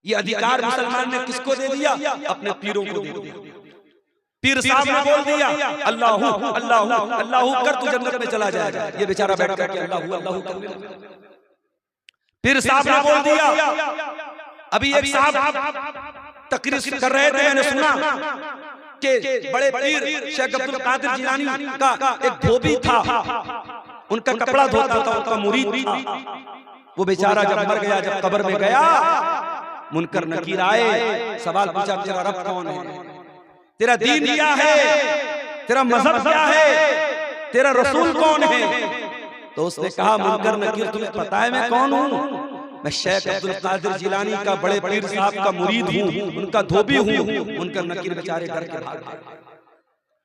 ये अधिकार मुसलमान ने किसको दे दिया? अपने पीरों को दे दिया। पीर साहब ने बोल दिया अल्लाहू अल्लाहू अल्लाहू कर तू जन्नत में चला जाएगा। ये बेचारा बैठ करके अल्लाहू अल्लाहू करने लगा। पीर साहब ने बोल दिया। अभी एक साहब तकरीर कर रहे थे, मैंने सुना कि बड़े पीर शेख अब्दुल कादिर जिलानी का एक धोबी था, उनका कपड़ा धोता था, उनका मुरीद था। वो बेचारा जब मर गया, जब कब्र में गया, मुनकर नकीर आए, सवाल पूछा तेरा रब कौन है, तेरा दीन क्या है, तेरा मजहब क्या है, तेरा रसूल कौन है? तो उसने कहा मुनकर नकीर तुम्हें पता है मैं कौन हूँ? मैं शेख अब्दुल कादिर जिलानी का बड़े पीर साहब का मुरीद हूँ, उनका धोबी हूँ। मुनकर नकीर बेचारे डर के भाग गए,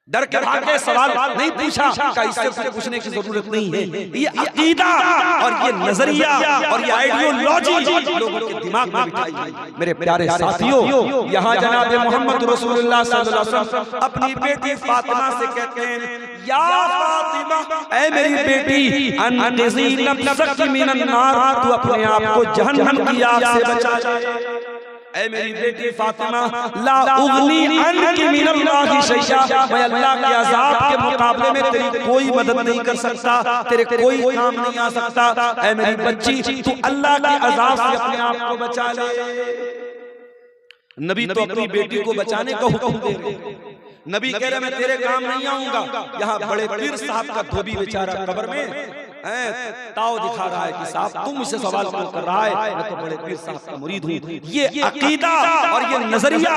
डर के भागे, सवाल नहीं पूछा, इससे पूछने की जरूरत नहीं है। ये अकीदा और ये नजरिया और ये आइडियोलॉजी लोगों के दिमाग में बिठाई है। मेरे प्यारे साथियों, यहाँ जनाब मोहम्मद रसूलुल्लाह सल्लल्लाहु अलैहि वसल्लम अपनी बेटी फातिमा से कहते हैं या फातिमा, ऐ मेरी बेटी, अनक़िज़ी नफ़्सकी मिनन नार, तू अपने आप को जहन्नम की आग से बचा। ऐ मेरी बेटी फातिमा, ला उगनी अन्की मिनल्लाहि शैआ, मैं अल्लाह के अज़ाब के मुकाबले में तेरी कोई मदद नहीं कर सकता, तेरे कोई काम नहीं आ सकता। ऐ मेरी बच्ची, तू अल्लाह के अज़ाब से अपने आप को बचा ले। नबी तो अपनी बेटी को बचाने का हुक्म दे रहे, नबी कह रहे मैं तेरे काम नहीं आऊंगा। यहाँ बड़े पीर साहब का धोबी बेचारा कब्र में ताव दिखा रहा है कि साहब तुम मुझसे सवाल क्यों कर रहा है, मैं तो बड़े पीर साहब का मुरीद हूँ। ये अकीदा और ये नजरिया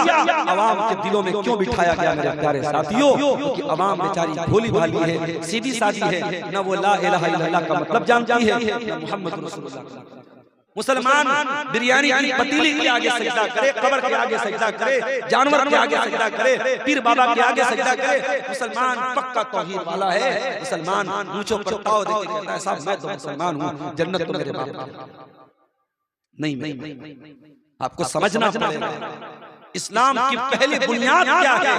अवाम के दिलों में क्यों बिठाया गया मेरे प्यारे साथियों? क्योंकि अवाम बेचारी भोली भाली है, सीधी सादी है, न वो ला इलाहा इल्लल्लाह का मतलब जानती है, न मोहम्मद रसूलुल्लाह। मुसलमान बिरयानी की पतीली के आगे सजदा करे, कब्र के आगे सजदा करे, जानवर के आगे सजदा करे, पीर बाबा के आगे सजदा करे। मुसलमान पक्का तौहीद वाला है। मुसलमान ऊंचों पर ताव देके कहता है साहब मैं तो मुसलमान हूँ, जन्नत तो मेरे बाप नहीं। आपको समझना पड़ेगा इस्लाम की पहली बुनियाद क्या है?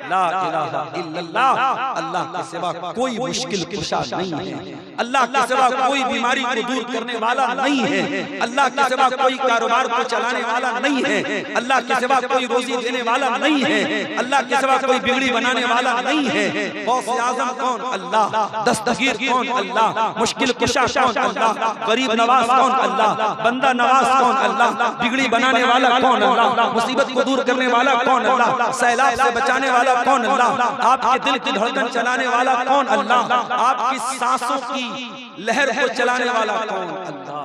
ला इलाहा इल्लल्लाह, अल्लाह के सिवा कोई मुश्किल कुशा नहीं है, अल्लाह के सिवा कोई बीमारी को दूर करने वाला नहीं है, अल्लाह के सिवा कोई कारोबार को चलाने वाला नहीं है, अल्लाह के सिवा कोई रोजी देने वाला नहीं है, अल्लाह के सिवा कोई बिगड़ी बनाने वाला नहीं है। गौस आज़म कौन? अल्लाह। दस्तगीर कौन? अल्लाह। मुश्किल कुशा कौन? अल्लाह। गरीब नवाज कौन? अल्लाह। बंदा नवाज कौन? अल्लाह। बिगड़ी बनाने वाला कौन? अल्लाह। मुसीबत को करने वाला कौन? अल्लाह। सैलाब से बचाने वाला कौन? अल्लाह। आपके दिल की धड़कन चलाने वाला कौन? अल्लाह। आपकी सांसों की लहर को चलाने वाला कौन? अल्लाह।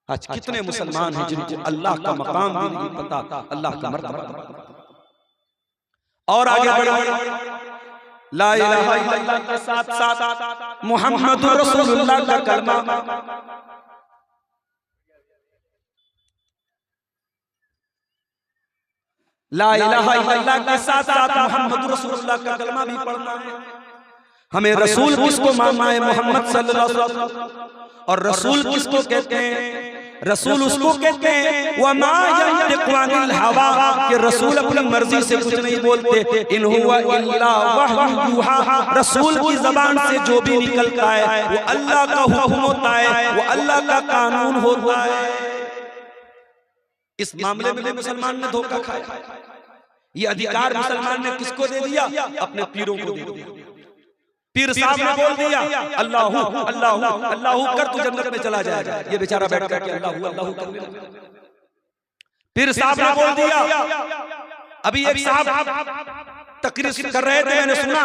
आज कितने मुसलमान हैं जिनको अल्लाह का मकाम भी नहीं पता, अल्लाह का मर्तबा। और आगे बढ़ो, ला इलाहा इल्लल्लाह के साथ साथ मुहम्मदुर रसूलुल्लाह का कलमा, ला इलाहा इल्लल्लाह के साथ साथ मोहम्मद रसूलुल्लाह का कलमा भी पढ़ना है। हमें रसूल किसको मानना है? मोहम्मद सल्लल्लाहु अलैहि वसल्लम। और रसूल किसको कहते हैं? रसूल उसको कहते हैं वमा यंतिकु अनिल हवा, कि रसूल अपनी मर्जी से कुछ नहीं बोलते। इन हुवा इल्ला वह्यु यूहा, रसूल की जबान से जो भी निकलता है वो अल्लाह का हुक्म होता है, वो अल्लाह का कानून होता है। इस मामले में मुसलमान ने धोखा खाया। ये अधिकार मुसलमान ने किसको दे दिया? अपने पीरों को दे दिया। पीर साहब ने बोल दिया अल्लाहू अल्लाहू अल्लाहू कर तू जन्नत में चला जाएगा। ये बेचारा बैठ करके अल्लाहू अल्लाहू करने लगा। पीर साहब ने बोल दिया। अभी एक साहब तकरीर कर रहे थे, मैंने सुना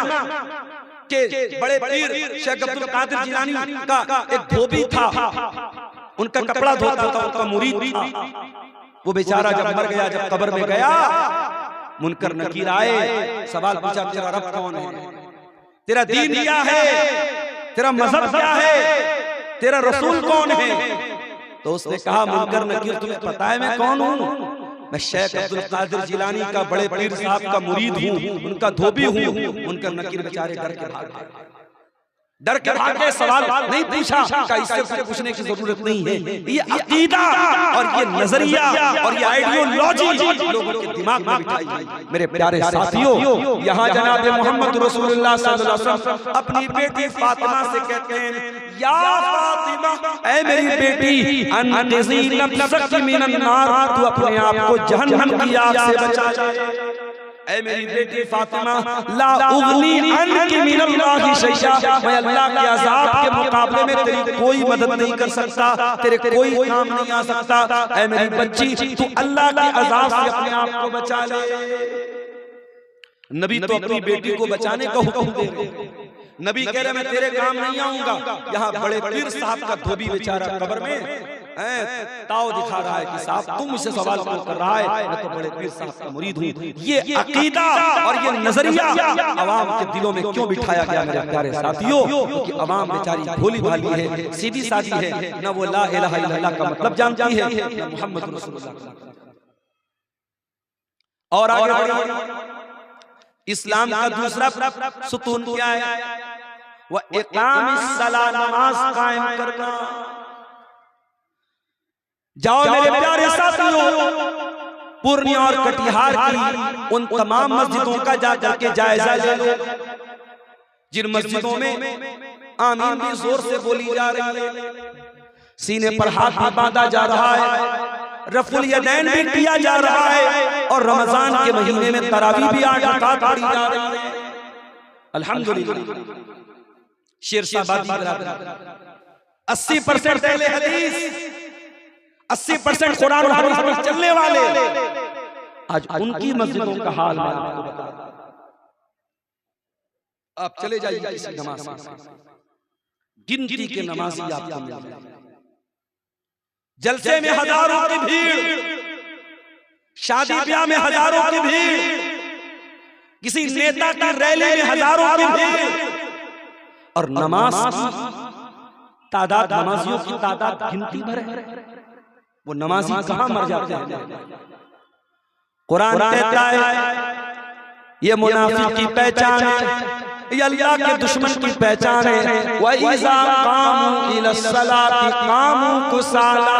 कि बड़े पीर शेख अब्दुल कादिर जिलानी का एक धोबी था, उनका कपड़ा धोता था, उनका मुरीद था। वो बेचारा जब मर गया, जब कब्र में गया, मुनकर नकीर आए, सवाल पूछा तेरा रब कौन है, तेरा दीन क्या है, तेरा मजहब क्या है, तेरा रसूल कौन है? तो उसने कहा मुनकर नकीर तुम्हें पता है मैं कौन हूँ? मैं शेख अब्दुल कादिर जिलानी का बड़े पीर साहब का मुरीद हूँ, उनका धोबी हूँ। मुनकर नकीर बेचारे डर के भाग गए, डर के भागे सवाल नहीं पूछा का इससे कुछ पूछने की जरूरत नहीं है। ये अकीदा और ये नजरिया और ये आइडियोलॉजी लोगों के दिमाग में बिठाई गई। मेरे प्यारे साथियों, यहाँ जनाब मोहम्मद रसूलुल्लाह सल्लल्लाहु अलैहि वसल्लम अपनी बेटी फातिमा से कहते हैं, या फातिमा, ऐ मेरी बेटी, अनक़िज़ी नफ़्सकी मिनन नार, तू अपने आप को जहन्नम की आग से बचा ले। ऐ मेरी बेटी फातिमा, ला उगनी अन्की मिनल्लाहि शैआ, मैं अल्लाह के अज़ाब के मुकाबले में तेरी कोई मदद नहीं कर सकता, तेरे कोई काम नहीं आ सकता। ऐ मेरी बच्ची, तू अल्लाह के अज़ाब से अपने आप को बचा ले। नबी तो अपनी बेटी को बचाने का हुक्म दे रहे। नबी कह रहे मैं तेरे काम नहीं आऊंगा। यहाँ बड़े पीर साहब का धोबी बेचारा कब्र में ताव दिखा रहा है कि साहब तुम मुझसे सवाल क्यों कर रहा है, मैं तो बड़े पीर साहब का मुरीद हूँ। ये अकीदा और ये नजरिया अवाम के दिलों में क्यों बिठाया गया मेरे प्यारे साथियों? क्योंकि अवाम बेचारी भोली भाली है, सीधी सादी है, न वो ला इलाहा इल्लल्लाह का मतलब जानती है, न मोहम्मद रसूलुल्लाह। और आगे इस्लाम का दूसरा सुतून क्या है? वह इक़ामिस सलाह, नमाज कायम करना। जाओ मेरे प्यारे साथियों, पूर्णिया और कटिहार की उन तमाम मस्जिदों का जाकर के जायजा ले लो जिन मस्जिदों में आमीन भी जोर से बोली जा रही है, सीने पर हाथ भी बांधा जा रहा है, रफुल यदैन भी किया जा रहा है, और रमजान के महीने में तरावी भी 8 रकात पढ़ी जा रही है। अल्हम्दुलिल्लाह। शेरशाबादी 80% अहले हदीस, 80% कुरान और हदीस पर चलने वाले, आज उनकी मस्जिदों का हाल मैं आपको बता रहा हूं। आप चले जाइए किसी नमाज में, गिनती के नमाजी आपको मिल जाएंगे। जलसे में हजारों की भीड़, शादी ब्याह में हजारों की भीड़, किसी नेता की रैली में हजारों की भीड़, और नमाज की तादाद, नमाजियों की तादाद गिनती भर है। वो नमाजी कहां मर जाते हैं? कुरान कहता है ये मुनाफिक की पहचान है, ये अल्लाह के दुश्मन की पहचान है। व इज़ा कामू इलस्सलाति कामू कुसाला।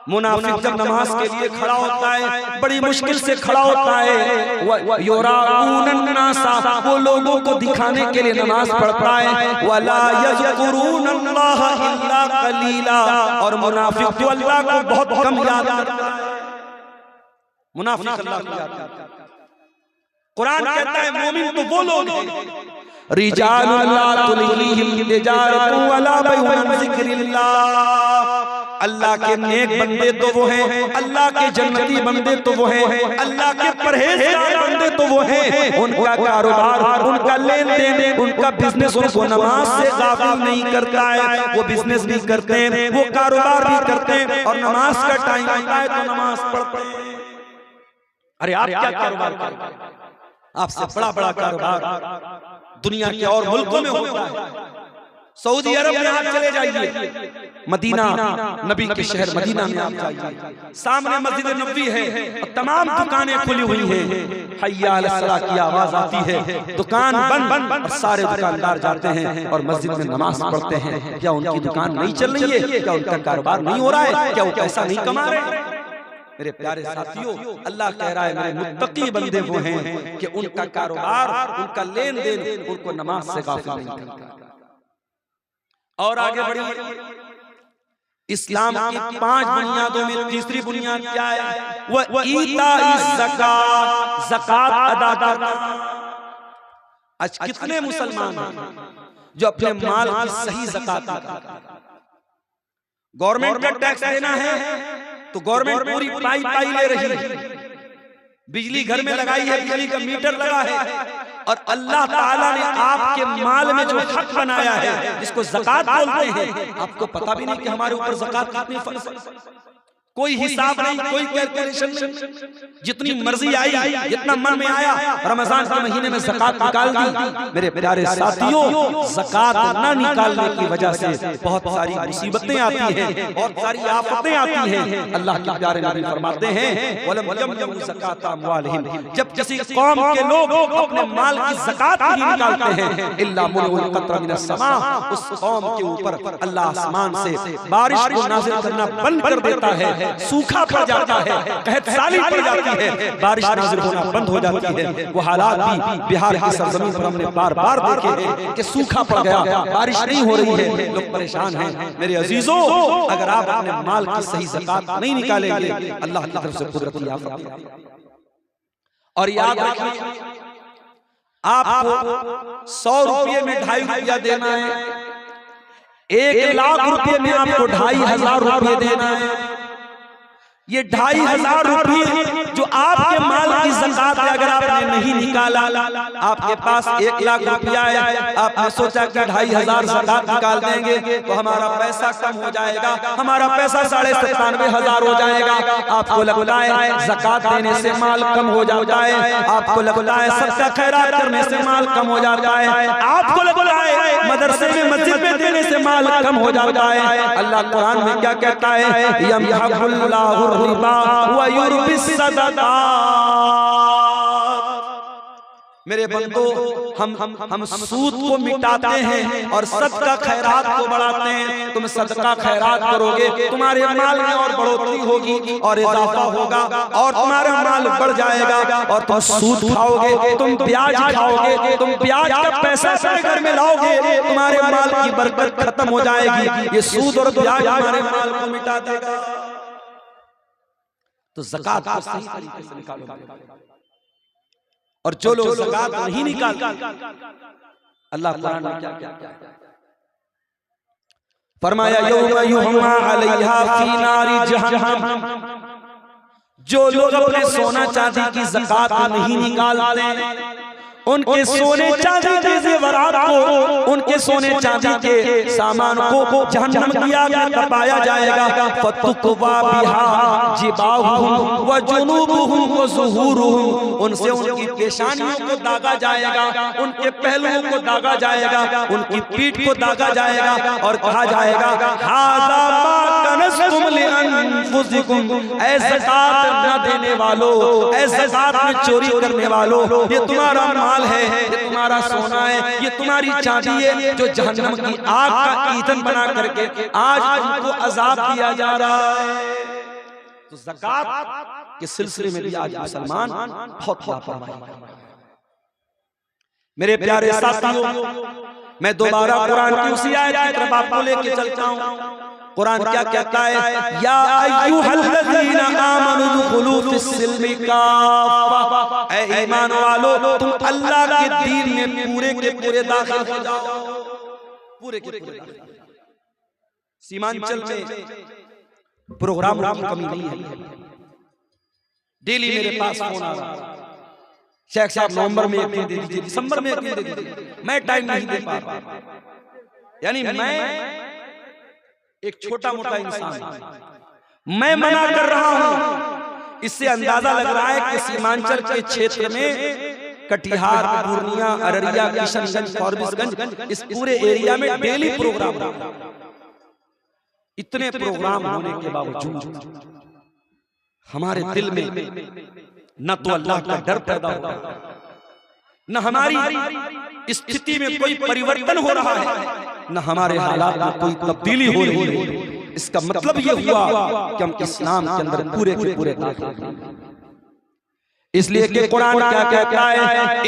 मुनाफिक जब नमाज के लिए खड़ा होता है, बड़ी मुश्किल से खड़ा होता है। युराऊनन नासा, वो लोगों को दिखाने के लिए नमाज पढ़ता है। वला यज़कुरूनल्लाह इल्ला कलीला, और मुनाफिक तो अल्लाह को बहुत कम याद करता है। मुनाफिक अल्लाह को याद करता है। कुरान कहता है मोमिन तो वो लोग हैं, रिजालुन ला तुलहीहिम तिजारतुन वला बैउन अन ज़िक्रिल्लाह। अल्लाह के नेक बंदे तो वो हैं, अल्लाह के जन्नती बंदे तो वो हैं, अल्लाह के परहेजगार बंदे तो वो हैं। उनका कारोबार, उनका लेन देन, उनका बिजनेस उनको नमाज से गाफिल नहीं करता है। वो बिजनेस भी करते हैं, वो कारोबार भी करते हैं, और नमाज का टाइम आता है तो नमाज पढ़ते हैं। अरे आप क्या कारोबार करते हैं? आपसे बड़ा बड़ा कारोबार दुनिया के और मुल्कों में होता है। सऊदी अरब में आप चले जाइए, मदीना, नबी के शहर मदीना में आप जाइए, सामने मस्जिद नबवी है और तमाम दुकानें खुली हुई हैं। हय्या अलस सलाह की आवाज आती है, दुकान बंद, और सारे दुकानदार जाते हैं और मस्जिद में नमाज पढ़ते हैं। क्या उनकी दुकान नहीं चल रही है? क्या उनका कारोबार नहीं हो रहा है? क्या वो पैसा नहीं कमा रहे हैं? मेरे प्यारे साथियों, अल्लाह कह रहा है मेरे मुत्तकी बंदे वो हैं कि उनका कारोबार, उनका लेन देन उनको नमाज से गाफिल नहीं करता। और आगे बढ़िए, इस्लाम की 5 बुनियादों में तीसरी बुनियाद क्या है? वह ईताइज़ ज़कात, ज़कात अदा करना। आज कितने मुसलमान हैं जो अपने माल की सही ज़कात अदा करते हैं? गवर्नमेंट का टैक्स देना है तो गवर्नमेंट पूरी पाई ले रही है, बिजली घर में लगाई है, बिजली का मीटर लगा है, और अल्लाह ताला ने आपके माल में जो हक बनाया है जिसको ज़कात बोलते हैं, आपको पता भी नहीं कि हमारे ऊपर ज़कात कितनी फर्ज है। कोई हिसाब नहीं, कोई कैलकुलेशन नहीं, जितनी मर्जी आई, जितना मन में आया रमजान के महीने में ज़कात निकाल दी। मेरे प्यारे साथियों, ज़कात ना निकालने की वजह से बहुत सारी मुसीबतें आती हैं, बहुत सारी आफतें आती हैं। अल्लाह के प्यारे नबी फरमाते हैं, वलम यमयम ज़कात अम्वालिहिम, जब किसी कौम के लोग अपने माल की ज़कात नहीं निकालते हैं, इल्ला मुनउल क़त्र मिनस समा, उस कौम के ऊपर अल्लाह आसमान से बारिश को नाज़िल करना बंद कर देता है, सूखा पड़ जाता है, कहत साली पड़ जाती है, बारिश नाज़िल होना बंद हो जाती है। वो हालात भी बिहार की सरजमीन पर हमने बार बार देखे हैं कि सूखा पड़ गया, बारिश नहीं हो रही है, लोग परेशान हैं। मेरे अजीजों, अगर आप अपने माल की सही ज़कात नहीं निकालेंगे, अल्लाह की तरफ से कुदरती आफत। और याद रखिए, आपको 100 रुपये में 2.5 रुपया देना है, 1 लाख रुपये में आपको 2,500 रुपये देना है। ये 2,500 रुपये जो आपके माल की ज़कात है, अगर आपने नहीं निकाला, आपके पास 1 लाख रुपया है, आपने सोचा कि 2,500 ज़कात निकाल देंगे तो हमारा पैसा कम हो जाएगा, हमारा पैसा 97,500 हो जाएगा। आपको लगता है ज़कात देने से माल कम हो जाता है, आपको लगता है सदका खैरात करने से माल कम हो जाता है, आपको लगता है मदरसे में मस्जिद में देने से माल कम हो जाता है। अल्लाह कुरान में क्या कहता है, यमहकुल्लाहु रिबा व युर्बिस सदक़ात। मेरे बंदो, हम सूद को मिटाते हैं और सदका खैरात को बढ़ाते हैं। तुम सदका खैरात करोगे, तुम्हारे माल में और बढ़ोतरी होगी और इजाफा होगा और तुम्हारा माल बढ़ जाएगा। और तुम सूद खाओगे, तुम ब्याज खाओगे, तुम ब्याज का पैसा अपने घर में लाओगे, तुम्हारे माल की बरकत खत्म हो जाएगी। ये सूद और ब्याज हमारे माल को मिटा देगा। तो ज़कात को सही तरीके से निकालो। और जो लोग ज़कात नहीं निकालते, अल्लाह कुरान में क्या क्या फरमाया, यौमा युहमा अलैहा फी नारी जहन्नम, जो लोग अपने सोना चांदी की ज़कात नहीं निकालते, उनके सोने चांदी के ज़ेवरात को, उनके सोने चांदी के सामान को जहन्नम की आग में तपाया जाएगा। फतुकवा बिहा जिबाहुहुम व जुनूबुहुम व ज़ुहूरुहुम, उनसे उनकी पेशानियों को दागा जाएगा, उनके पहलुओं को दागा जाएगा, उनकी पीठ को दागा जाएगा और कहा जाएगा, हाज़ा मा कनज़्तुम लिअन्फुसिकुम, ऐ ज़कात न देने वालों, ऐ ज़कात में चोरी करने वालों, ये तुम्हारा माल है, ये तुम्हारा सोना है, ये तुम्हारी चांदी है, जो जहन्नम की आग का ईंधन बना करके आज उनको अजाब दिया जा रहा है। तो ज़कात के सिलसिले में भी आज मुसलमान बहुत लापरवाही। मेरे प्यारे साथियों, मैं दोबारा कुरान की उसी आयत की तरफ आपको लेके चलता हूँ। कुरान क्या कहता है, या अय्युहल्लज़ीना आमनू दुखुलू फिस्सिल्मि काफ़ा, ऐ ईमान वालों, तुम अल्लाह के दीन में पूरे के पूरे दाखिल हो जाओ, पूरे के पूरे। सीमांचल में प्रोग्रामों की कमी नहीं है। डेली मेरे पास फोन आ रहा है, शेख साहब नवंबर में एक दिन दे दीजिए, दिसंबर में एक दिन दे दीजिए, मैं टाइम नहीं दे पा रहा। यानी मैं एक छोटा मोटा इंसान, मैं मना कर रहा हूं। इससे अंदाजा लग रहा है कि सीमांचल के क्षेत्र में कटिहार, पूर्णिया, अररिया, किशनगंज, फॉरबिसगंज, इस पूरे एरिया में डेली प्रोग्राम होता है। इतने प्रोग्राम होने के बावजूद हमारे दिल में न तो अल्लाह का डर पैदा होता है, न हमारी स्थिति में कोई परिवर्तन हो रहा है, न हमारे हालात में कोई तब्दीली हो रही है। इसका मतलब ये हुआ कि हम इस्लाम के अंदर पूरे के पूरे दाखिल हैं। इसलिए कि कुरान क्या कहता है,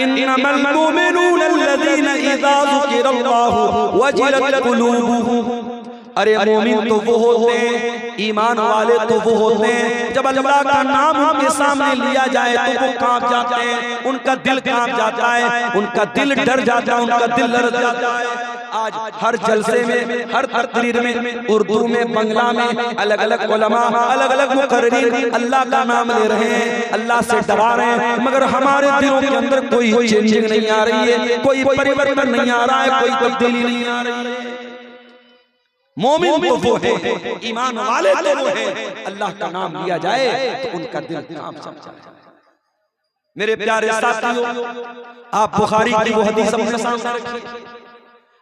इन्नमल मुमिनूना अल्लज़ीना इज़ा ज़ुकिरल्लाहु वजिलत कुलूबुहुम, अरे मोमिन तो वो होते हैं, ईमान वाले तो वो होते हैं, जब अल्लाह का नाम उनके सामने लिया जाए तो वो कांप जाते हैं, उनका दिल कांप जाता है, उनका दिल डर जाता है, उनका दिल लड़ जाता है। आज हर जलसे में, हर तकरीर में, उर्दू में, बंगला में, अलग अलग उलमा, अलग अलग मुकर्रिरीन अल्लाह का नाम ले रहे हैं, अल्लाह से डरा रहे हैं, मगर हमारे दिलों के अंदर कोई चेंजिंग नहीं आ रही है, कोई परिवर्तन नहीं आ रहा है, कोई तब्दीली नहीं आ रही है। मोमिन तो वो है, ईमान वाले तो वो है, अल्लाह का नाम लिया जाए तो उनका दिल कांप जाए। मेरे प्यारे साथियों, आप बुखारी की वो हदीस अपने सामने रखिए।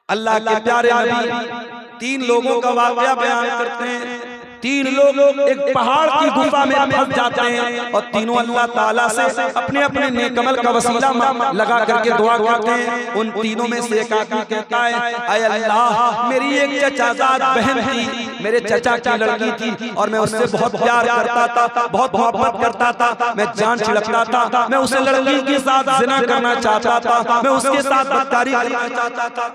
अल्लाह के प्यारे नबी 3 लोगों का वाकया बयान करते हैं। 3 लोग एक पहाड़ की गुफा में फंस जाते हैं और तीनों अल्लाह ताला से अपने अपने नेकमल का वसीला लगा करके दुआ करते हैं। उन तीनों में से एक आदमी कहता है, ऐ अल्लाह, मेरी एक चचाजाद बहन थी, मेरे चचा की लड़की थी और मैं उससे बहुत प्यार करता था, बहुत मोहब्बत करता था, मैं जान छिड़कता था, मैं उस लड़की के साथ ज़िना करना चाहता था, मैं उसके साथ बदकारी करना चाहता था।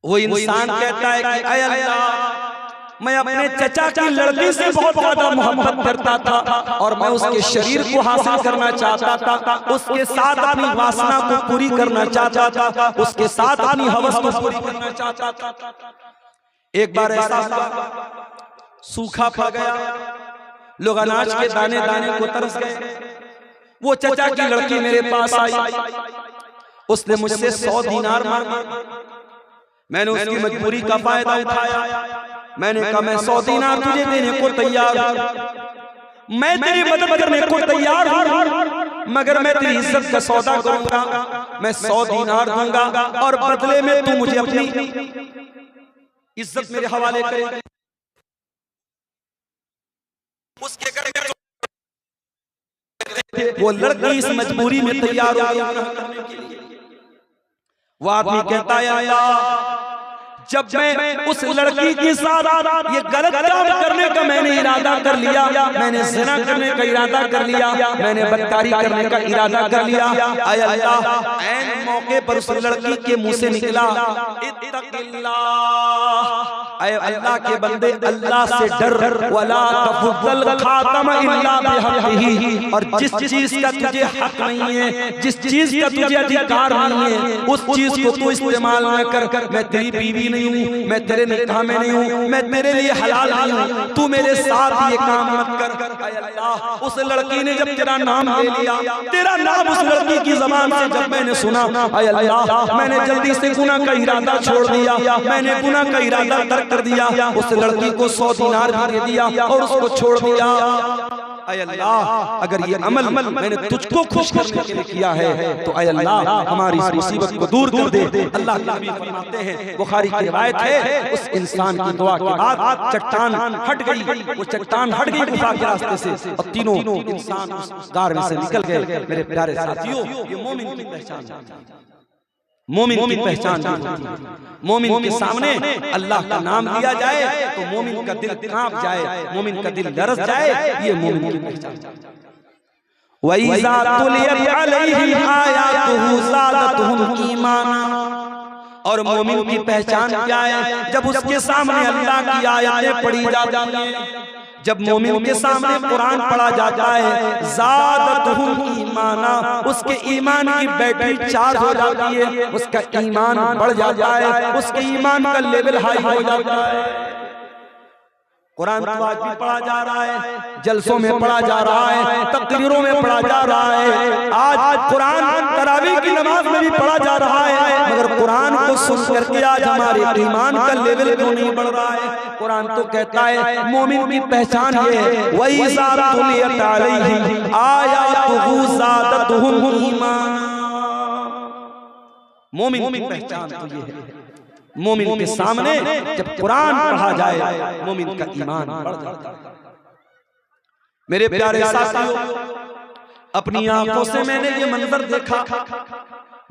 वो इंसान कहता है कि ऐ अल्लाह, मैं अपने चचा की लड़की से बहुत ज्यादा मोहब्बत करता था और मैं उसके शरीर को हासिल करना चाहता था, उसके साथ अपनी वासना को पूरी करना चाहता था, उसके साथ अपनी हवस को पूरी करना चाहता था। एक बार ऐसा हुआ, सूखा पड़ गया, लोग अनाज के दाने दाने को तरस गए। वो चचा की लड़की मेरे पास आई, उसने मुझसे 100 दीनार मांगे। मैंने उसकी मजबूरी का फायदा उठाया। मैंने कहा, मैं 100 दीनार तुझे देने को तैयार हूं, मैं तेरी मदद करने को तैयार हूं, मगर मैं तेरी इज्जत का सौदा करूंगा। मैं 100 दीनार दूंगा और बदले में तू मुझे अपनी इज्जत मेरे हवाले करे। उसके वो लड़की इस मजबूरी में तैयार हो गई। वो आदमी कहता है, जब मैं उस लड़की के साथ ये गलत काम करने का मैंने इरादा कर लिया, मैंने ज़िना करने का इरादा कर लिया, मैंने बदकारी करने का इरादा कर लिया, ऐ अल्लाह, ऐन मौके पर उस लड़की के मुंह से निकला, इत्तक़िल्लाह, ऐ अल्लाह के बंदे, अल्लाह से डर, वला तफ़ुद्दल खातम इल्ला बिहक़्क़िही, और जिस चीज का तुझे हक नहीं है, जिस चीज का तुझे अधिकार नहीं है, उस चीज को तू इस्तेमाल न कर। मैं तेरी बीवी नहीं हूँ, मैं तेरे निकाह में नहीं हूँ, मैं तेरे लिए हलाल नहीं हूँ, तू मेरे साथ ये काम मत कर। ऐ अल्लाह, उस लड़की ने जब तेरा नाम ले लिया, तेरा नाम उस लड़की की ज़बान से जब मैंने सुना, ऐ अल्लाह, मैंने जल्दी से गुनाह का इरादा छोड़ दिया, मैंने गुनाह का इरादा तर्क कर दिया, उस लड़की को 100 दीनार भी दे दिया और उसको छोड़ दिया। ऐ अल्लाह, अगर ये अमल मैंने तुझको खुश करने के लिए किया है तो ऐ अल्लाह, हमारी इस मुसीबत को दूर कर दे। अल्लाह के नबी फरमाते हैं, बुखारी की रिवायत है, उस इंसान की दुआ के बाद चट्टान हट गई, वो चट्टान हट गई गुफा के रास्ते से और तीनों इंसान उस गार में से निकल गए। मेरे प्यारे साथियों, ये मोमिन की पहचान है, मोमिन की पहचान। मोमिन के सामने अल्लाह का नाम लिया जाए तो मोमिन का दिल कांप जाए, मोमिन का दिल लरस जाए, ये मोमिन की पहचान। वइज़ा तुलियत अलैहिम आयातुहु ज़ादतहुम ईमाना, और मोमिन की पहचान क्या है? जब उसके सामने अल्लाह की आयतें पढ़ी जाती हैं, जब मोमिन के सामने कुरान पढ़ा जाता है, ज़ादतहुम ईमाना, उसके ईमान की बैटरी चार्ज हो जाती है, उसका ईमान बढ़ जाता है, उसके ईमान का लेवल हाई हो जाता है। कुरान तो आज भी पढ़ा जा रहा है, जलसों में पढ़ा जा रहा है, तकरीरों में पढ़ा जा रहा है, आज कुरान तरावी की नमाज में भी पढ़ा जा रहा है, मगर कुरान को सुन करके आज हमारे ईमान का लेवल क्यों नहीं बढ़ रहा है? कुरान तो कहता है मोमिन की पहचान ये है, वइज़ा तुलियत अलैहिम आयातुहु ज़ादतहुम ईमाना। मोमिन की पहचान तो ये है, मोमिन के सामने जब कुरान पढ़ा जाए मोमिन का ईमान बढ़ जाता है। मेरे प्यारे साथियों, अपनी आंखों से मैंने ये मंजर देखा,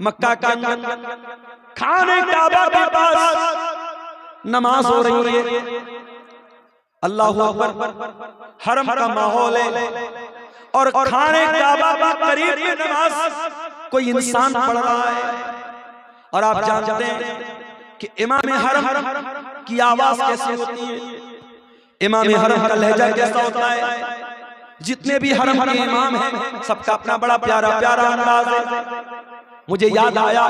मक्का के अंदर खाने काबा के पास नमाज हो रही है, अल्लाह अकबर, हरम का माहौल है और खाने काबा के करीब में नमाज कोई इंसान पढ़ रहा है। और आप जानते हैं कि इमाम हरम की आवाज कैसी होती है, इमाम हरम का लहजा कैसा होता है। जितने भी हरम के इमाम हैं सबका अपना बड़ा प्यारा प्यारा अंदाज है। मुझे याद आया,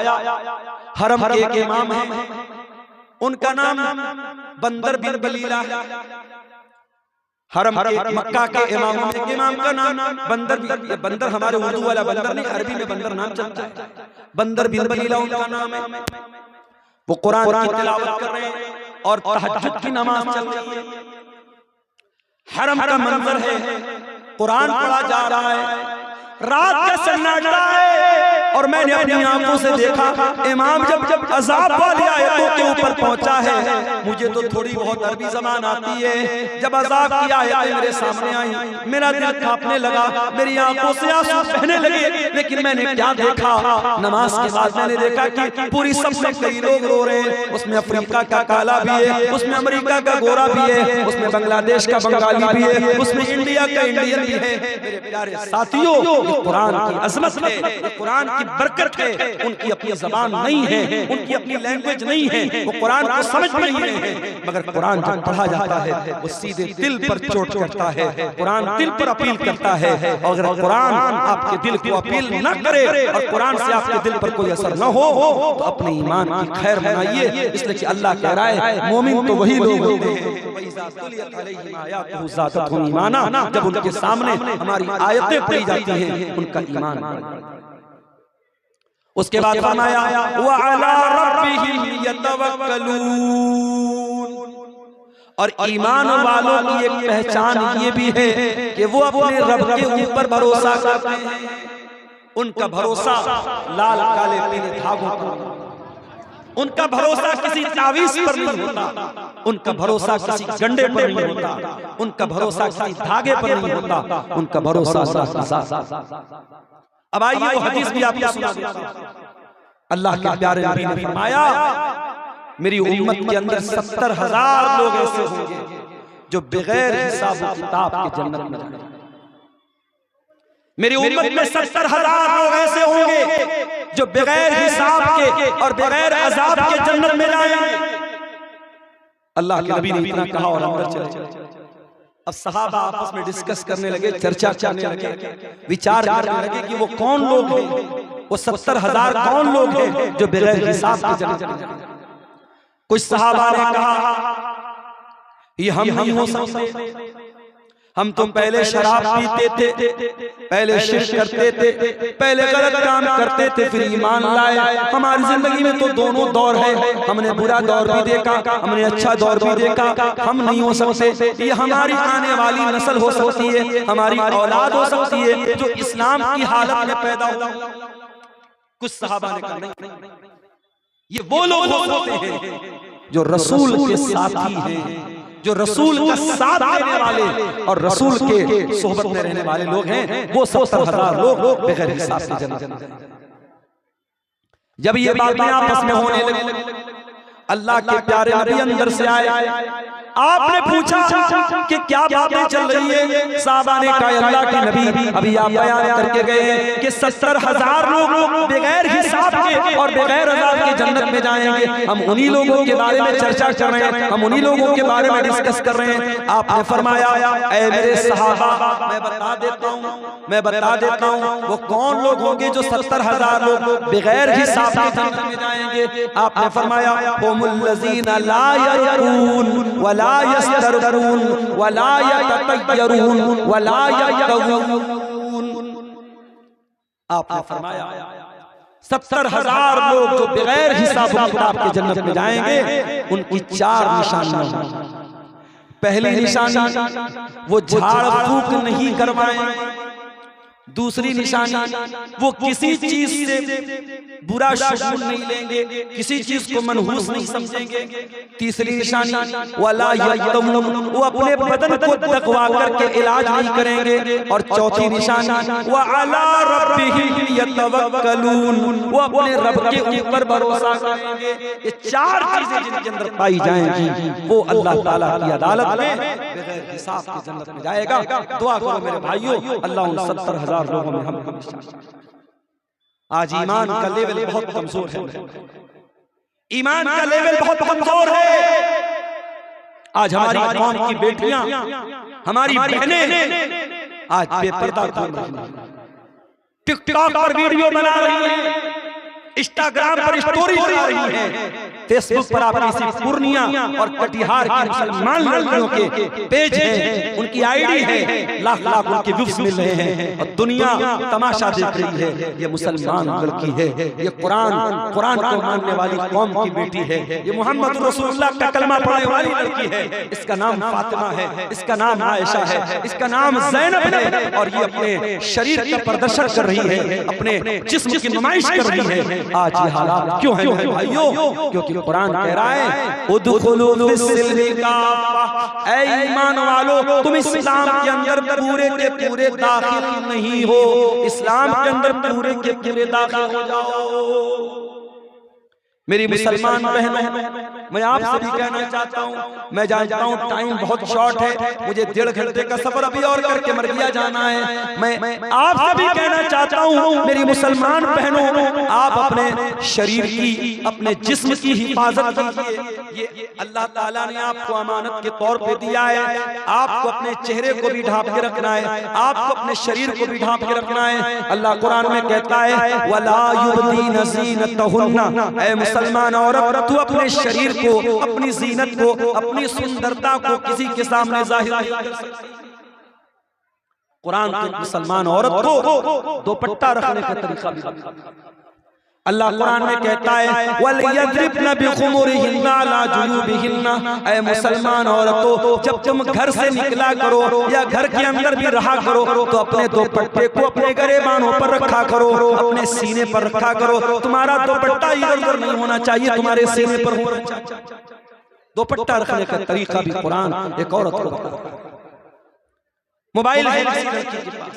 हरम के एक इमाम हैं, उनका नाम बंदर बिन बलीला है। हरम के मक्का के इमामों में एक इमाम का नाम बंदर, बंदर हमारे उर्दू वाला बंदर नहीं, अरबी में बंदर नाम चलता है, बंदर बिन बलीला उनका नाम है। वो कुरान की तिलावत कर रहे हैं और तहज्जुद की नमाज चल रही है। हरम का मंजर है, कुरान पढ़ा जा रहा है, रात का सन्नाटा है और मैंने अपनी आंखों से देखा इमाम जब अज़ाब वाली आयतों के ऊपर पहुंचा है। मुझे तो थोड़ी बहुत अरबी ज़बान आती है। जब अज़ाब की आयतें मेरे सामने आई, मेरा दिल कांपने लगा, मेरी आंखों से आंसू बहने लगे। लेकिन मैंने क्या देखा, नमाज के बाद मैंने देखा कि पूरी सफ में कई लोग रो रहे हैं। उसमें अफ्रीका का काला भी है, उसमें अमेरिका का गोरा भी है, उसमें बांग्लादेश का बंगाली भी है, उसमें इंडिया का इंडियन भी है। मेरे प्यारे साथियों, कुरान की अजमत है, कुरान की बरकत है। उनकी अपनी जबान नहीं है, उनकी अपनी लैंग्वेज नहीं है, वो कुरान को समझ नहीं रहे हैं, मगर कुरान जब पढ़ा जाता है वो सीधे दिल पर चोट करता है, कुरान दिल पर अपील करता है। और अगर कुरान आपके दिल को अपील न करे और कुरान से आपके दिल पर कोई असर न हो तो अपने ईमान की खैर मनाइए। इसलिए कि अल्लाह कह रहा है मोमिन तो वही लोग होते हैं जब उनके सामने हमारी आयतें पढ़ी जाती हैं उनका ईमान। उसके बाद फरमाया व अला रब्बिहिम यतवक्कलून, और ईमान वालों की एक पहचान ये भी है कि वो अपने रब के ऊपर भरोसा करते हैं। उनका भरोसा लाल काले पीले धागों पर, उनका भरोसा किसी तावीज पर नहीं होता, उनका भरोसा किसी गंडे पर नहीं होता, उनका भरोसा किसी धागे पर नहीं होता, उनका भरोसा अल्लाह। अब आइए वो हदीस भी आपको सुना देता हूं। अल्लाह के प्यारे नबी ने फरमाया मेरी उम्मत के अंदर 70,000 लोग ऐसे होंगे जो बगैर हिसाब किताब के जन्नत में जाएंगे। मेरी उम्मत में 70,000 लोग ऐसे होंगे जो बगैर हिसाब के और बगैर अजाब के जन्नत में जाएंगे। अल्लाह के नबी ने इतना कहा और अंदर चले। अब सहाबा आपस में डिस्कस करने लगे, चर्चा करने लगे, विचार करने लगे कि वो कौन लोग हैं, वो 70,000 कौन लोग हैं जो बगैर हिसाब के जन्नत में जाएंगे। कुछ सहाबा ने कहा ये हम नहीं हो सकते, हम तुम पहले शराब पीते थे, पहले शिर्क करते थे, पहले गलत काम करते थे, फिर ईमान लाए। हमारी जिंदगी में तो दोनों दौर है, हमने बुरा दौर भी देखा, हमने अच्छा दौर भी देखा। हम नहीं हो सकते, ये हमारी आने वाली नस्ल हो सकती है, हमारी औलाद हो सकती है जो इस्लाम की हालत में पैदा हो। कुछ सहाबा ने कहा नहीं, ये वो लोग हो सकते हैं जो रसूल के साथी हैं, जो रसूल का साथ देने वाले और रसूल के सोहबत में रहने वाले लोग हैं। वो 70,000 लोग बगैर हिसाब के जन्नत। जब ये बातें आपस में होने लगी, अल्लाह के प्यारे नबी अंदर से आए। आपने पूछा कि क्या बातें चल रही है? साहबा ने कहा अल्लाह के नबी अभी आप बयान करके गए कि 70,000 लोग बगैर हिसाब के और बगैर अज़ाब के जन्नत में जाएंगे। हम उन्हीं लोगों के बारे में चर्चा कर रहे हैं, हम उन्हीं लोगों के बारे में डिस्कस कर रहे हैं। आपने फरमाया ऐ मेरे सहाबा मैं बता देता हूँ वो कौन लोग होंगे जो 70,000 लोग बगैर हिसाब के जन्नत में जाएंगे। आपने फरमाया हुमुल्लज़ीना ला यरऊन वला यस्तरऊन वला यततय्यरून वला यतगून। आपने फरमाया 70,000 लोग जो बगैर हिसाब किताब के जन्नत में जाएंगे, उनकी 4 निशानियां। पहली निशानी वो झाड़ फूक नहीं करवाएंगे। दूसरी निशानी वो किसी चीज से बुरा शुगुन नहीं लेंगे, किसी चीज को मनहूस नहीं समझेंगे। तीसरी निशानी वला यतमून, वो अपने बदन को तकवा करके इलाज नहीं करेंगे। और चौथी निशानी व अला रब्बिहिम यतवक्कलून, वो अपने रब के ऊपर भरोसा करेंगे। ये 4 चीजें जिनके अंदर पाई जाएंगी वो अल्लाह ताला की अदालत में बगैर हिसाब के जन्नत में जाएगा। दुआ करो मेरे भाइयों, अल्लाह उन 70,000 लोगों में हम आज ईमान का लेवल बहुत कमजोर है, ईमान का लेवल बहुत कमजोर है। आज हमारी कौम की बेटियां, हमारी बहनें आज बेपर्दा घूम रही हैं, टिकटॉक पर वीडियो बना रही हैं, इंस्टाग्राम पर स्टोरी बना रही हैं, फेसबुक पर आप किसी पूर्णिया और कटिहार की मुसलमान लड़कियों के पेज हैं, उनकी आईडी है, लाख लाख उनके व्यूज मिल रहे हैं और दुनिया तमाशा देख रही है। ये मुसलमान लड़की है, ये कुरान को मानने वाली कौम की बेटी है, ये मोहम्मद रसूलुल्लाह का कलमा पढ़ने वाली लड़की है। इसका नाम फातिमा है, इसका नाम आयशा है, इसका नाम ज़ैनब है और ये अपने शरीर का प्रदर्शन कर रही है, अपने जिस्म की नुमाइश कर रही है। आज ये हालात क्यों है मेरे भाइयों? क्योंकि कुरान कह रहा है उदखुलू फिस्सिल्मी काफ़ा, ऐ ईमान वालों तुम इस्लाम के अंदर पूरे के पूरे दाखिल नहीं हो, इस्लाम के अंदर पूरे के पूरे दाखिल हो जाओ। मेरी मुसलमान बहनों, मैं आप सभी कहना चाहता हूँ, मैं जानता हूँ टाइम बहुत शॉर्ट है, मुझे 1.5 घंटे का सफर अभी और करके मरगिया जाना है। मैं आप सभी कहना चाहता हूँ मेरी मुसलमान बहनों, आप अपने शरीर की, अपने जिस्म की हिफाजत कीजिए। ये अल्लाह ताला ने आपको अमानत के तौर पे दिया है। आपको अपने चेहरे को भी ढांप के रखना है, आपको अपने शरीर को भी ढांप के रखना है। अल्लाह कुरान में कहता है वला युबदीन ज़ीनतहुन्ना, ऐ मुसलमान औरत तू अपने शरीर को, अपनी जीनत को, अपनी सुंदरता को किसी के सामने जाहिर नहीं कर सकती। कुरान के मुसलमान औरत को दुपट्टा रखने का तरीका भी अल्लाह कुरान में कहता है वलयद्रिबन बिखुमुरिहिन्ना अला जुयूबिहिन्ना, ऐ मुसलमान औरतों जब तुम घर से निकला करो या घर के अंदर भी रहा करो तो अपने दुपट्टे को अपने गरेबानों पर रखा करो, अपने सीने पर रखा करो। तुम्हारा दुपट्टा इधर उधर नहीं होना चाहिए, तुम्हारे सीने पर होना चाहिए। दुपट्टा रखने का तरीका भी कुरान एक औरत को बताता है। मोबाइल है किसी लड़की के पास,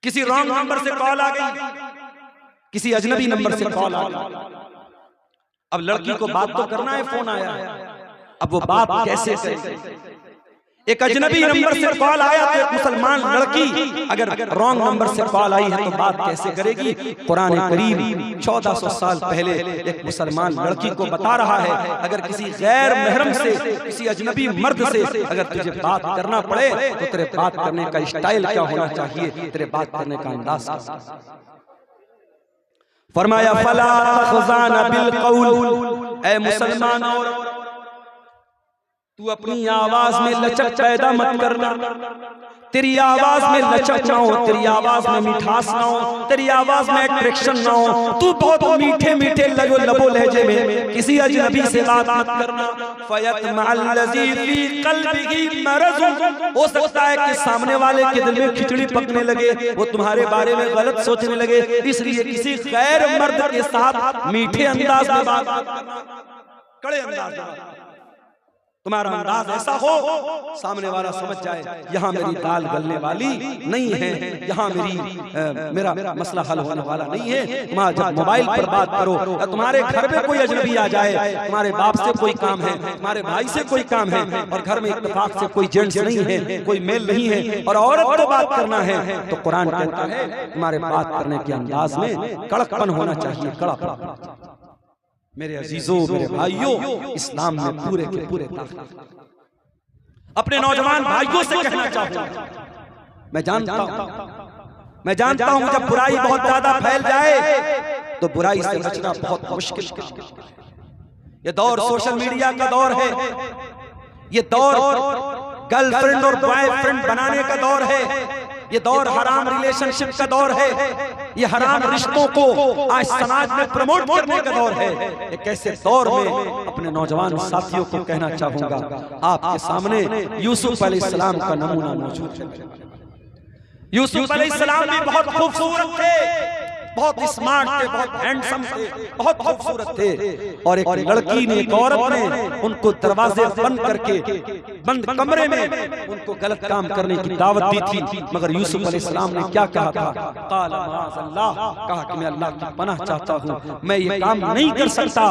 किसी रॉन्ग नंबर से कॉल आ गई, किसी अजनबी नंबर से कॉल आ गई। अब लड़की को बात तो करना है, फोन आया है, अब वो बात कैसे करे? एक अजनबी नंबर से कॉल आया तो एक मुसलमान लड़की अगर रॉन्ग नंबर से कॉल आई है तो बात कैसे करेगी? कुरान करीम 1400 साल पहले एक मुसलमान लड़की को बता रहा है अगर किसी गैर महरम से, किसी अजनबी मर्द से अगर तुझे बात करना पड़े तो तेरे बात करने का स्टाइल क्या होना चाहिए, तेरे बात करने का अंदाज क्या। फरमाया फला तखज़ाना बिल कौल, ऐ मुसलमान औरत तू अपनी आवाज में लचक पैदा मत करना। तेरी आवाज में लचक ना हो, तेरी आवाज में मिठास ना हो, तेरी आवाज में अट्रैक्शन ना हो। तू बहुत मीठे मीठे लबो लहजे में किसी अजनबी से बात मत करना। फयतमअल्लज़ी फी क़ल्बिही मरज़, हो सकता है कि सामने वाले के दिल में खिचड़ी पकने लगे, वो तुम्हारे बारे में गलत सोचने लगे, इसलिए किसी गैर मर्द के साथ मीठे अंदाज में बात करना, कड़े अंदाज में। तुम्हारा अंदाज ऐसा हो सामने वाला समझ जाए यहाँ मेरी दाल गलने वाली नहीं है, यहाँ मेरा मसला हल होने वाला नहीं है। तुम्हारा जब मोबाइल पर बात करो या तुम्हारे घर में कोई अजनबी आ जाए, तुम्हारे बाप से कोई काम है, तुम्हारे भाई से कोई काम है और घर में इत्तेफाक से कोई जेंट्स नहीं है, कोई मेल नहीं है और औरत को बात करना है, तो कुरान कहता है तुम्हारे बात करने के अंदाज में कड़कपन होना चाहिए, कड़ापन। मेरे अजीजों, मेरे भाइयों, इस्लाम में पूरे के पूरे अपने नौजवान भाइयों से कहना चाहूंगा, मैं जानता हूं जब बुराई बहुत ज्यादा फैल जाए तो बुराई से बचना बहुत मुश्किल है। ये दौर सोशल मीडिया का दौर है, ये दौर गर्लफ्रेंड और बॉयफ्रेंड बनाने का दौर है, ये दौर हराम रिलेशनशिप का दौर है, ये हराम रिश्तों को आज समाज में प्रमोट करने का दौर है। एक ऐसे दौर में अपने नौजवान साथियों को कहना चाहूंगा, आपके सामने यूसुफ अलैहिस्सलाम का नमूना मौजूद है। यूसुफ अलैहिस्सलाम भी बहुत खूबसूरत थे, बहुत स्मार्ट थे, बहुत हैंडसम थे, बहुत खूबसूरत थे और एक लड़की ने, एक औरत ने उनको दरवाजे बंद करके बंद कमरे में उनको गलत काम करने की दावत दी थी। मगर यूसुफ अलैहिस्सलाम ने क्या कहा था? क़ाला माअज़ल्लाह, कहा कि मैं अल्लाह की पनाह चाहता हूँ, मैं ये काम नहीं कर सकता,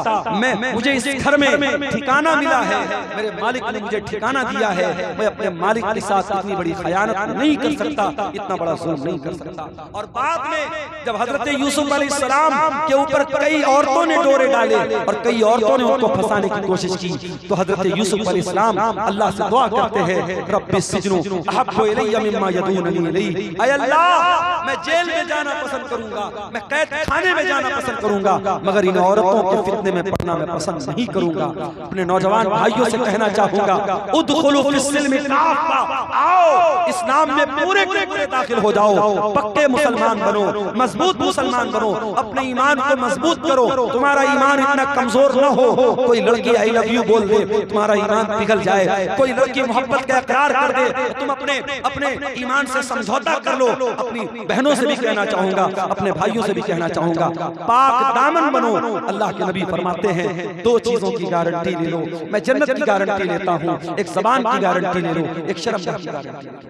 मुझे इस घर में ठिकाना मिला है, मेरे मालिक ने मुझे ठिकाना दिया है, मैं अपने मालिक के साथ इतनी बड़ी खयानत नहीं कर सकता, इतना बड़ा जुल्म नहीं कर सकता। और बाद में जब हजरत यूसुफ अलैहिस्सलाम के ऊपर कई औरतों ने डोरे डाले और कई औरतों ने उनको फंसाने की कोशिश की, तो हजरत यूसुफ अलैहिस्सलाम अल्लाह से दुआ करते हैं, रब्बिस सिजनु अहब्बु इलैया मिम्मा यदूननी इलैहि, ऐ अल्लाह मैं जेल में जाना पसंद करूंगा, मैं कैद खाने में जाना पसंद करूंगा, मगर इन औरतों के फितने में पड़ना मैं पसंद नहीं करूंगा। अपने नौजवान भाइयों से कहना चाहूंगा, उदखुलू फिस्सिल्मि काफ़ा, आओ इस्लाम में पूरे के पूरे दाखिल हो जाओ, पक्के मुसलमान बनो, मजबूत मुसलमान बनो, अपने ईमान को मजबूत करो। तुम्हारा ईमान इतना कमजोर न हो कोई लड़की आई लव यू बोल दे तुम्हारा ईमान पिघल जाए, कोई लड़की मोहब्बत का इकरार कर दे तुम अपने ईमान से समझौता कर लो। अपनी बहनों से भी कहना चाहूंगा, अपने भाइयों से भी कहना चाहूंगा, पाक दामन बनो। अल्लाह के नबी फरमाते हैं, दो चीजों की गारंटी ले लो, मैं जन्नत की गारंटी लेता हूँ, एक ज़बान की गारंटी ले लो, एक शर्म की गारंटी ले लो।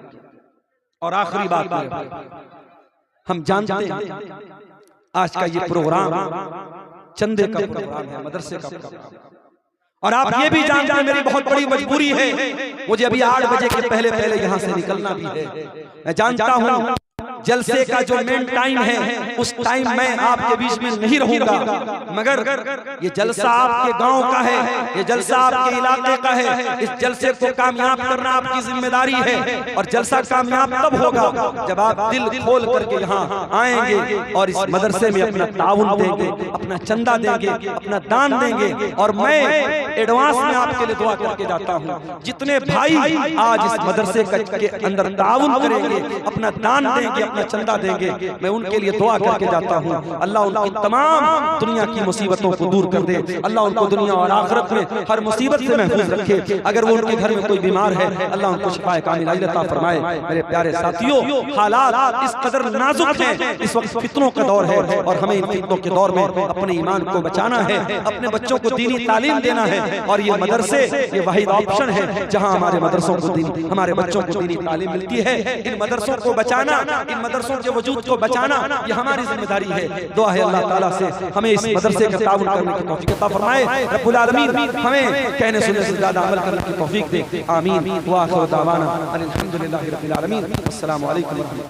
और आखिरी बात, हम जानते हैं आज का ये प्रोग्राम चंदे का प्रोग्राम है, मदरसे का प्रोग्राम, और आप ये भी जानते हैं मेरी बहुत बड़ी मजबूरी है, मुझे अभी 8 बजे के पहले पहले यहाँ से निकलना भी है। मैं जानता हूँ जलसे का जो मेन टाइम है उस टाइम मैं आपके बीच में नहीं रहूंगा, मगर ये जलसा आपके गांव का है, ये जलसा आपके इलाके का है, इस जलसे को कामयाब करना आपकी जिम्मेदारी है। और जलसा कामयाब तब होगा जब आप दिल खोल करके यहाँ आएंगे और इस मदरसे में अपना ताउन देंगे, अपना चंदा देंगे, अपना दान देंगे। और मैं एडवांस में आपके लिए दुआ करके जाता हूँ, जितने भाई आज इस मदरसे के अंदर ताउन करेंगे, अपना दान देंगे, अपना चंदा देंगे, मैं उनके लिए दुआ करके जाता हूँ, अल्लाह उनकी तमाम दुनिया की मुसीबतों को दूर कर दे, अल्लाह उनको दुनिया और आखिरत में हर मुसीबत से महफूज रखे। अगर वो उनके घर में कोई बीमार है, अल्लाह उनको शिफाए कामिल अता फरमाए। मेरे प्यारे साथियों, हालात इस कदर नाजुक हैं, इस वक्त फितनों का दौर है और हमें इन फितनों के दौर में अपने ईमान को बचाना है, अपने बच्चों को दीनी तालीम देना है। और ये मदरसे ये वाहिद ऑप्शन है जहाँ हमारे मदरसों को हमारे बच्चों को दीनी तालीम मिलती है। इन मदरसों को बचाना, इन मदरसों के वजूद को बचाना ये हमारी जिम्मेदारी है। दुआ है अल्लाह ताला से हमें इस मदरसे का ताउन करने की तौफीक अता फरमाए। रब्बुल आलमीन हमें कहने सुनने से ज्यादा अमल करने की तौफीक दे। आमीन। व आखिर दावाना अनिल हम्दुलिल्लाहि रब्बिल आलमीन। अस्सलामु अलैकुम।